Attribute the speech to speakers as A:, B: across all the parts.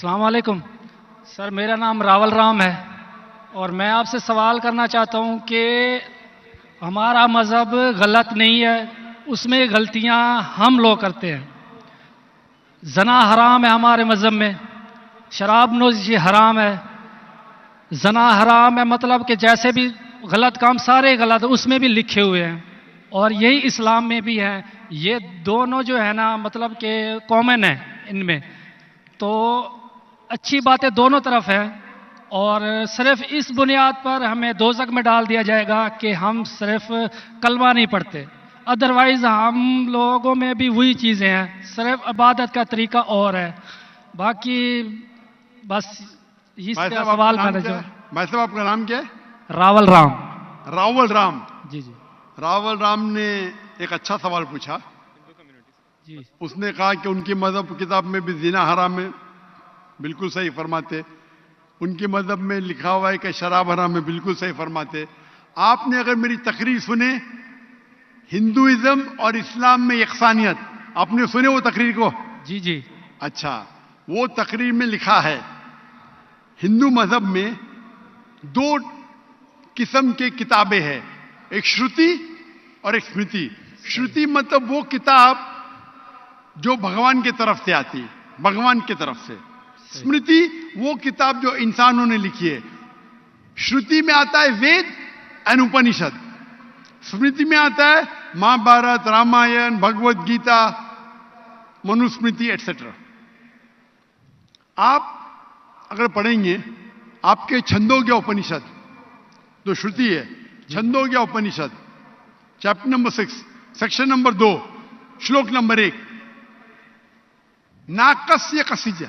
A: السلام علیکم سر، میرا نام راول رام ہے اور میں آپ سے سوال کرنا چاہتا ہوں کہ ہمارا مذہب غلط نہیں ہے، اس میں غلطیاں ہم لوگ کرتے ہیں۔ زنا حرام ہے ہمارے مذہب میں، شراب نوشی حرام ہے، زنا حرام ہے، مطلب کہ جیسے بھی غلط کام سارے غلط ہیں، اس میں بھی لکھے ہوئے ہیں اور یہی اسلام میں بھی ہیں۔ یہ دونوں جو ہے نا مطلب کہ کامن ہے ان میں، تو اچھی باتیں دونوں طرف ہیں اور صرف اس بنیاد پر ہمیں دوزخ میں ڈال دیا جائے گا کہ ہم صرف کلمہ نہیں پڑھتے، ادروائز ہم لوگوں میں بھی وہی چیزیں ہیں، صرف عبادت کا طریقہ اور ہے۔ باقی بس اس کا سوال کرنا چاہوں۔
B: بھائی صاحب، آپ کا نام کیا ہے؟
A: راول رام۔
B: راول رام
A: جی جی
B: راول رام نے ایک اچھا سوال پوچھا۔
A: جی
B: اس نے کہا کہ ان کی مذہب کتاب میں بھی زنا حرام ہے، بالکل صحیح فرماتے۔ ان کے مذہب میں لکھا ہوا ہے کہ شراب حرام ہے، بالکل صحیح فرماتے۔ آپ نے اگر میری تقریر سنے ہندوازم اور اسلام میں یکسانیت، آپ نے سنے وہ تقریر کو؟
A: جی جی
B: اچھا، وہ تقریر میں لکھا ہے ہندو مذہب میں دو قسم کے کتابیں ہیں، ایک شروتی اور ایک اسمرتی۔ شروتی مطلب وہ کتاب جو بھگوان کی طرف سے آتی، بھگوان کی طرف سے۔ اسمرتی وہ کتاب جو انسانوں نے لکھی ہے۔ شروتی میں آتا ہے وید اینڈ اپنشد، اسمرتی میں آتا ہے مہا بھارت، رامائن، بھگوت گیتا، منوسمرتی ایٹسٹرا۔ آپ اگر پڑھیں گے آپ کے چھندوگیہ اپنشد جو شروتی ہے، Chandogya Upanishad chapter number 6 section number 2 شلوک نمبر 1، ناکسیہ کسیجہ،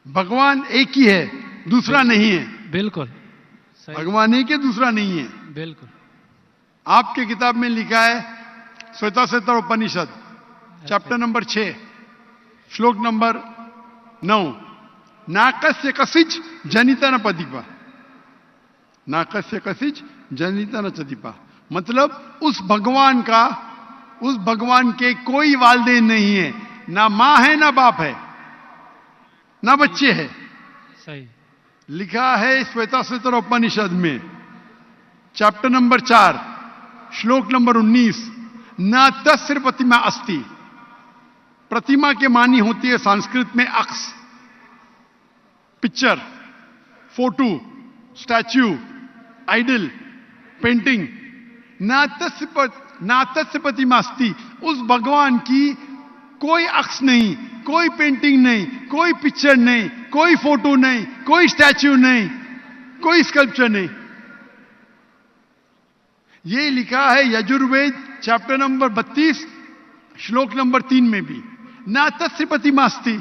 B: بھگوان ایک ہی ہے، دوسرا نہیں ہے۔
A: بالکل
B: بھگوان ایک ہے، دوسرا نہیں ہے۔
A: بالکل
B: آپ کی کتاب میں لکھا ہے Savita Upanishad chapter number 6 شلوک number 9، ناکسیہ کسج جنیتا نہ پدیپا، ناکسیہ کسج جنیتا نہ چدیپا، مطلب اس بھگوان کے کوئی والدین نہیں ہے، نہ ماں ہے نہ باپ ہے نہ بچے ہیں۔
A: صحیح
B: لکھا ہے سویتا اپنشد میں چیپٹر نمبر 4 شلوک نمبر 19، نہ تسر پرتما استی، پرتما کے معنی ہوتی ہے سنسکرت میں عکس، picture, photo, statue, idol, painting. ناتس پرتما استی، اس بھگوان کی کوئی عکس نہیں، کوئی پینٹنگ نہیں، کوئی پکچر نہیں، کوئی فوٹو نہیں، کوئی اسٹیچو نہیں، کوئی اسکلپچر نہیں۔ یہ لکھا ہے یجروید چیپٹر نمبر 32 شلوک نمبر 3 میں بھی، ناتس پرتما استی۔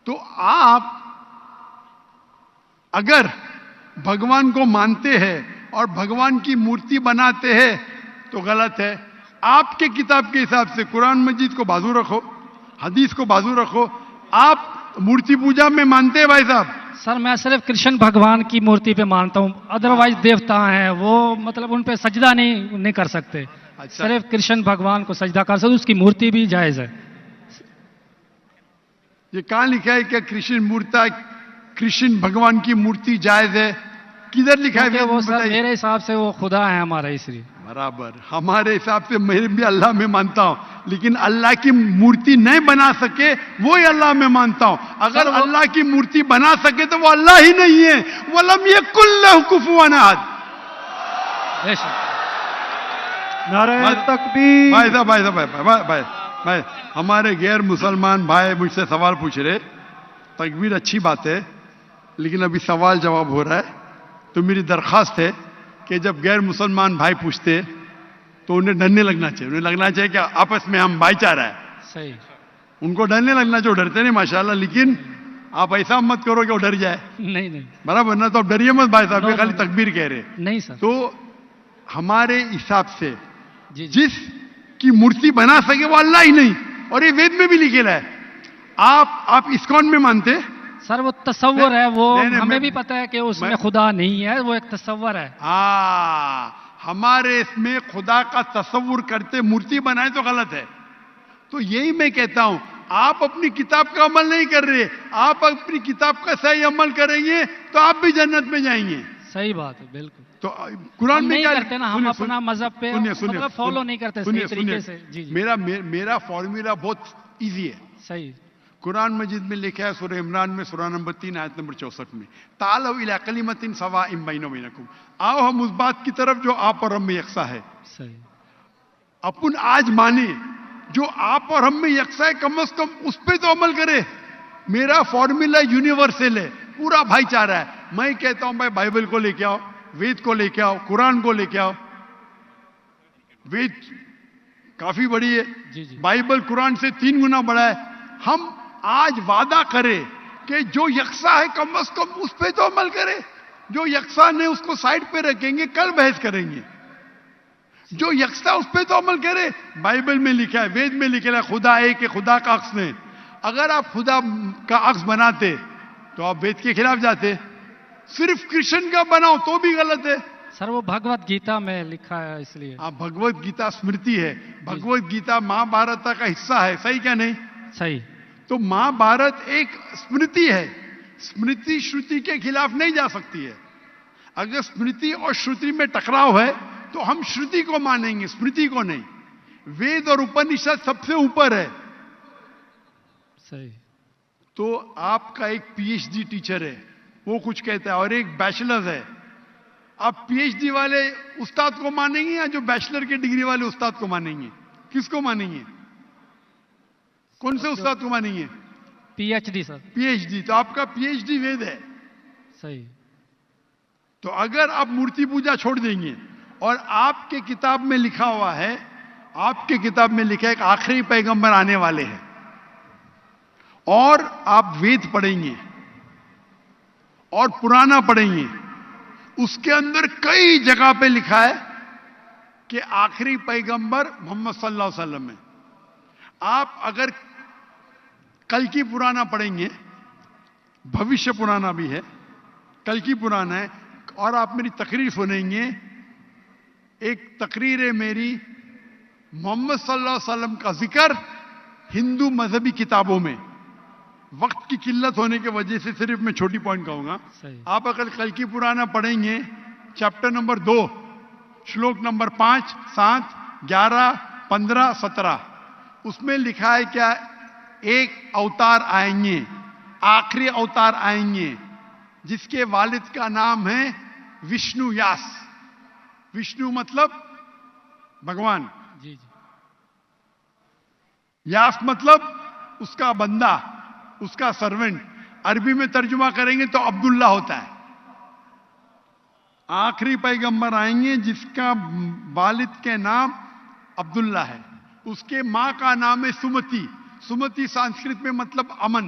B: تو آپ اگر بھگوان کو مانتے ہیں اور بھگوان کی مورتی بناتے ہیں تو غلط ہے۔ آپ کے کتاب کے حساب سے قرآن مجید کو بازو رکھو، حدیث کو بازو رکھو۔ آپ مورتی پوجا میں مانتے ہیں بھائی صاحب؟
A: سر، میں صرف کرشن بھگوان کی مورتی پہ مانتا ہوں، ادروائز دیوتا ہیں وہ مطلب ان پہ سجدہ نہیں کر سکتے، صرف کرشن بھگوان کو سجدہ کر سکتے، اس کی مورتی بھی جائز ہے۔
B: یہ کہاں لکھا ہے کہ کرشن بھگوان کی مورتی جائز ہے؟ کدھر لکھا ہے؟
A: وہ سر میرے حساب سے وہ خدا ہے ہمارا، اس لیے
B: برابر ہمارے حساب سے میں بھی اللہ میں مانتا ہوں، لیکن اللہ کی مورتی نہیں بنا سکے وہی اللہ میں مانتا ہوں۔ اگر اللہ کی مورتی بنا سکے تو وہ اللہ ہی نہیں ہے۔ وَلَمْ يَكُنْ لَهُ كُفُوًا أَحَدٌ۔
C: نعرہ تکبیر۔
B: بھائی ہمارے غیر مسلمان بھائی مجھ سے سوال پوچھ رہے، تکبیر اچھی بات ہے لیکن ابھی سوال جواب ہو رہا ہے، تو میری درخواست ہے کہ جب غیر مسلمان بھائی پوچھتے تو انہیں ڈرنے لگنا چاہیے، انہیں لگنا چاہیے کہ آپس میں ہم بھائی چارہ ہے۔
A: صحیح،
B: ان کو ڈرنے لگنا چاہیے، ڈرتے نہیں ماشاءاللہ، لیکن آپ ایسا مت کرو کہ وہ ڈر جائے،
A: نہیں
B: برابر نا؟ تو آپ ڈریے مت بھائی صاحب، یہ خالی تکبیر کہہ رہے۔
A: نہیں سر،
B: تو ہمارے حساب سے
A: جی
B: جس کی مورتی بنا سکے وہ اللہ ہی نہیں، اور یہ وید میں بھی لکھا ہے۔ آپ اسکون میں مانتے؟
A: سر وہ تصور ہے، وہ
B: نہیں،
A: ہمیں بھی پتا ہے کہ اس میں خدا نہیں ہے، وہ ایک تصور ہے۔
B: ہمارے اس میں خدا کا تصور کرتے مورتی بنائے تو غلط ہے۔ تو یہی میں کہتا ہوں، آپ اپنی کتاب کا عمل نہیں کر رہے. آپ اپنی کتاب کا صحیح عمل کریں گے تو آپ بھی جنت میں جائیں گے.
A: صحیح بات ہے, بالکل.
B: تو قرآن میں
A: نہیں
B: کیا
A: کرتے نا, ہم اپنا مذہب پہ مطلب فالو نہیں کرتے صحیح طریقے سے. جی جی,
B: میرا فارمولا بہت ایزی ہے.
A: صحیح.
B: قرآن مجید میں لکھا ہے سورہ عمران میں سورہ نمبر 3 آیت نمبر 64 میں, تعالوا الی کلمۃ سواء بیننا و بینکم, آؤ ہم اس بات کی طرف جو آپ اور ہم میں یکساں ہے.
A: صحیح.
B: اپن آج مانے جو آپ اور ہم میں یکساں ہے, کم از کم اس پہ تو عمل کرے. میرا فارمولا یونیورسل ہے, پورا بھائی چارہ ہے. میں کہتا ہوں بھائی بائبل کو لے کے آؤ, وید کو لے کے آؤ, قرآن کو لے کے آؤ. وید کافی بڑی ہے,
A: جی جی,
B: بائبل قرآن سے 3 گنا بڑا ہے. ہم آج وعدہ کرے کہ جو یکساں ہے کم از کم اس پہ تو عمل کرے. جو یکساں نہیں اس کو سائڈ پہ رکھیں گے, کل بحث کریں گے. جو یکساں اس پہ تو عمل کرے. بائبل میں لکھا ہے, وید میں لکھا ہے خدا ایک ہے, خدا کا عکس نہیں. اگر آپ خدا کا عکس بناتے تو آپ وید کے خلاف جاتے. صرف کرشن کا بناؤ تو بھی غلط ہے.
A: سر وہ بھگوت گیتا میں لکھا ہے, اس لیے.
B: آپ بھگوت گیتا اسمرتی ہے, بھگوت گیتا مہا بھارت کا حصہ ہے, صحیح کیا نہیں؟
A: صحیح.
B: تو مہا بھارت ایک اسمرتی ہے. اسمرتی شروتی کے خلاف نہیں جا سکتی ہے. اگر اسمرتی اور شروتی میں ٹکراؤ ہے تو ہم شروتی کو مانیں گے, اسمرتی کو نہیں. وید اور اپنشد سب سے اوپر ہے.
A: صحیح.
B: تو آپ کا ایک پی ایچ ڈی ٹیچر ہے, وہ کچھ کہتا ہے, اور ایک بیچلر ہے. آپ پی ایچ ڈی والے استاد کو مانیں گے یا جو بیچلر کے ڈگری والے استاد کو مانیں گے؟ کس کو مانیں گے؟ کون سے استاد کو مانیں گے؟
A: P H D. Sir
B: P H D. تو آپ کا پی ایچ ڈی وید ہے.
A: صحیح.
B: تو اگر آپ مورتی پوجا چھوڑ دیں گے اور آپ کے کتاب میں لکھا ہوا ہے, آپ کے کتاب میں لکھا ہے کہ آخری پیغمبر آنے والے ہیں, اور آپ وید پڑھیں گے اور پرانا پڑھیں گے, اس کے اندر کئی جگہ پہ لکھا ہے کہ آخری پیغمبر محمد صلی اللہ علیہ وسلم ہے. آپ اگر کل کی پرانا پڑھیں گے, بھوشیہ پرانا بھی ہے, کل کی پرانا ہے, اور آپ میری تقریر سنیں گے. ایک تقریر ہے میری, محمد صلی اللہ علیہ وسلم کا ذکر ہندو مذہبی کتابوں میں. وقت کی قلت ہونے کی وجہ سے صرف میں چھوٹی پوائنٹ کہوں گا. آپ اگر کل کی پرانا پڑھیں گے, چیپٹر نمبر 2, شلوک نمبر 5, 7, 11, 15, 17, اس میں لکھا ہے کیا؟ ایک اوتار آئیں گے, آخری اوتار آئیں گے, جس کے والد کا نام ہے وشنو یاس. وشنو مطلب بھگوان,
A: جی جی,
B: یاس مطلب اس کا بندہ, اس کا سرونٹ. عربی میں ترجمہ کریں گے تو عبداللہ ہوتا ہے. آخری پیغمبر آئیں گے جس کا والد کے نام عبداللہ ہے. اس کے ماں کا نام ہے سمتی. سمتی سنسکرت میں مطلب امن,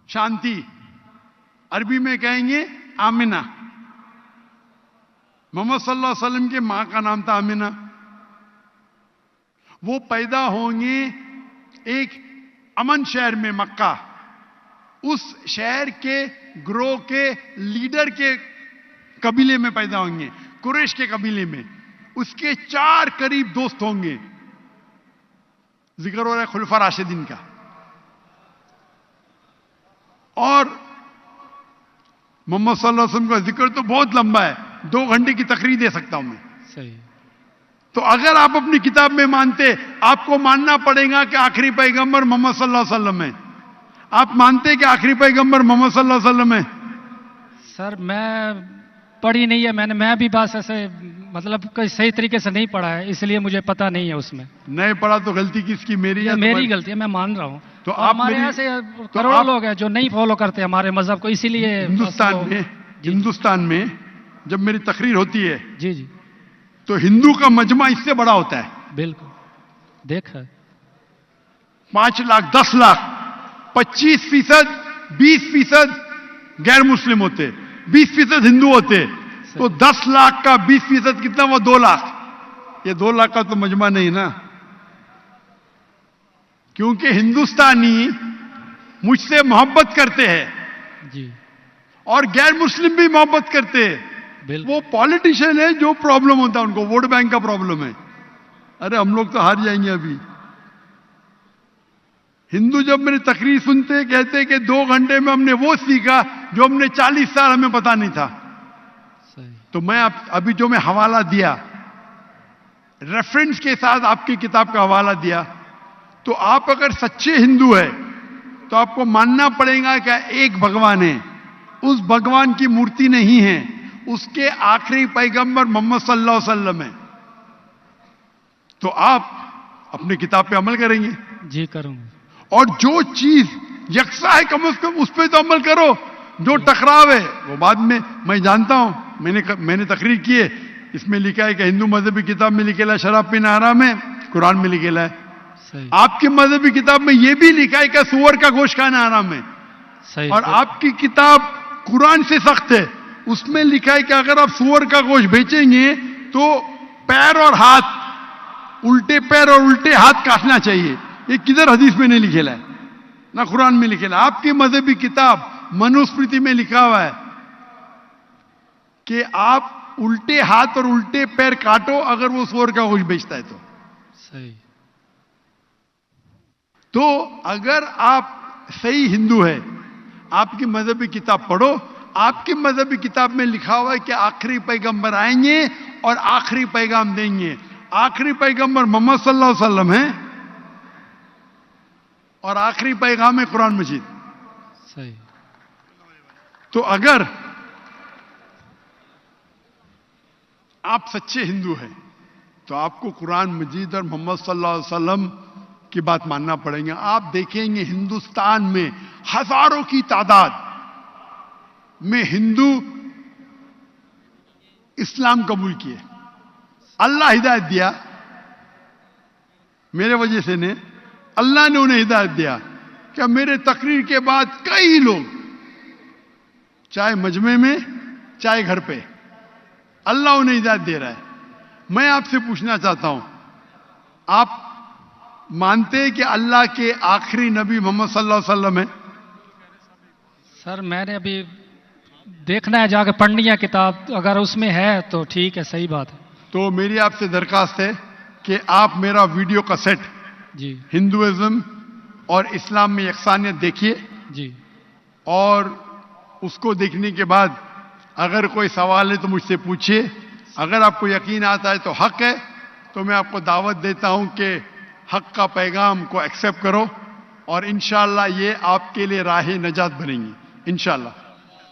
B: شانتی. عربی میں کہیں گے آمنہ. محمد صلی اللہ علیہ وسلم کے ماں کا نام تھا آمنہ. وہ پیدا ہوں گے ایک امن شہر میں, مکہ. اس شہر کے گروہ کے لیڈر کے قبیلے میں پیدا ہوں گے, قریش کے قبیلے میں. اس کے 4 قریب دوست ہوں گے. ذکر ہو رہا ہے خلفاء راشدین کا. اور محمد صلی اللہ علیہ وسلم کا ذکر تو بہت لمبا ہے, 2 گھنٹے کی تقریر دے سکتا ہوں میں.
A: صحیح.
B: تو اگر آپ اپنی کتاب میں مانتے, آپ کو ماننا پڑے گا کہ آخری پیغمبر محمد صلی اللہ علیہ وسلم ہے. آپ مانتے کہ آخری پیغمبر محمد صلی اللہ علیہ وسلم ہے؟
A: سر میں پڑھی نہیں ہے, میں بھی بس ایسے مطلب کوئی صحیح طریقے سے نہیں پڑھا ہے, اس لیے مجھے پتہ نہیں ہے. اس میں
B: نہیں پڑھا تو غلطی کس کی؟ میری یا
A: میری غلطی ہے, میں مان رہا ہوں.
B: تو
A: ہمارے یہاں سے کروڑوں لوگ ہیں جو نہیں فالو کرتے ہمارے مذہب کو, اسی لیے
B: ہندوستان میں جب میری تقریر ہوتی ہے,
A: جی جی,
B: تو ہندو کا مجمع اس سے بڑا ہوتا ہے.
A: بالکل دیکھا,
B: 5 لاکھ, 10 لاکھ, 25%, 20% غیر مسلم ہوتے, 20% ہندو ہوتے. تو 10 لاکھ کا 20% کتنا ہوا؟ 2 لاکھ. یہ 2 لاکھ کا تو مجمع نہیں نا, کیونکہ ہندوستانی مجھ سے محبت کرتے ہیں
A: جی,
B: اور غیر مسلم بھی محبت کرتے ہیں. وہ پالیٹیشین ہے جو پرابلم ہوتا ہے ان کو, ووٹ بینک کا پرابلم ہے. ارے ہم لوگ تو ہار جائیں گے ابھی. ہندو جب میری تقریر سنتے کہتے کہ 2 گھنٹے میں ہم نے وہ سیکھا جو ہم نے 40 سال ہمیں پتا نہیں تھا. تو میں ابھی جو میں حوالہ دیا ریفرنس کے ساتھ آپ کی کتاب کا حوالہ دیا, تو آپ اگر سچے ہندو ہیں تو آپ کو ماننا پڑے گا کہ ایک بھگوان ہے, اس بھگوان کی مورتی نہیں ہے, اس کے آخری پیغمبر محمد صلی اللہ علیہ وسلم ہے. تو آپ اپنی کتاب پہ عمل کریں گے؟
A: جی کروں گا.
B: اور جو چیز یکساں ہے کم از کم اس پہ تو عمل کرو. جو ٹکراؤ ہے وہ بعد میں جانتا ہوں, میں نے تقریر کی ہے, اس میں لکھا ہے کہ ہندو مذہبی کتاب میں لکھا ہے شراب پینا حرام ہے, قرآن میں لکھا ہے. آپ کی مذہبی کتاب میں یہ بھی لکھا ہے کہ سور کا گوشت کھانا حرام ہے. اور آپ کی کتاب قرآن سے سخت ہے, اس میں لکھا ہے کہ اگر آپ سور کا گوشت بیچیں گے تو پیر اور ہاتھ, الٹے پیر اور الٹے ہاتھ کاٹنا چاہیے. یہ کدھر حدیث میں نہیں لکھا ہے, نہ قرآن میں لکھا ہے. آپ کی مذہبی کتاب منوسمرتی میں لکھا ہوا ہے کہ آپ الٹے ہاتھ اور الٹے پیر کاٹو اگر وہ سور کا گوشت بیچتا ہے تو.
A: صحیح.
B: تو اگر آپ صحیح ہندو ہے, آپ کی مذہبی کتاب پڑھو. آپ کی مذہبی کتاب میں لکھا ہوا ہے کہ آخری پیغمبر آئیں گے اور آخری پیغام دیں گے. آخری پیغمبر محمد صلی اللہ علیہ وسلم ہیں اور آخری پیغام ہے قرآن مجید.
A: صحیح.
B: تو اگر آپ سچے ہندو ہیں تو آپ کو قرآن مجید اور محمد صلی اللہ علیہ وسلم کی بات ماننا پڑیں گے. آپ دیکھیں گے ہندوستان میں ہزاروں کی تعداد میں ہندو اسلام قبول کیے. اللہ ہدایت دیا, میرے وجہ سے نے, اللہ نے انہیں ہدایت دیا کہ میرے تقریر کے بعد کئی لوگ, چاہے مجمع میں چاہے گھر پہ, اللہ انہیں ہدایت دے رہا ہے. میں آپ سے پوچھنا چاہتا ہوں, آپ مانتے ہیں کہ اللہ کے آخری نبی محمد صلی اللہ علیہ وسلم ہیں؟
A: سر میں نے ابھی دیکھنا ہے, جا کے پڑھنی ہے کتاب, اگر اس میں ہے تو ٹھیک ہے, صحیح بات ہے.
B: تو میری آپ سے درخواست ہے کہ آپ میرا ویڈیو کا سیٹ
A: جی
B: ہندوازم اور اسلام میں یکسانیت دیکھیے,
A: جی,
B: اور اس کو دیکھنے کے بعد اگر کوئی سوال ہے تو مجھ سے پوچھیے. اگر آپ کو یقین آتا ہے تو حق ہے, تو میں آپ کو دعوت دیتا ہوں کہ حق کا پیغام کو ایکسیپٹ کرو, اور انشاءاللہ یہ آپ کے لیے راہ نجات بنے گی انشاءاللہ.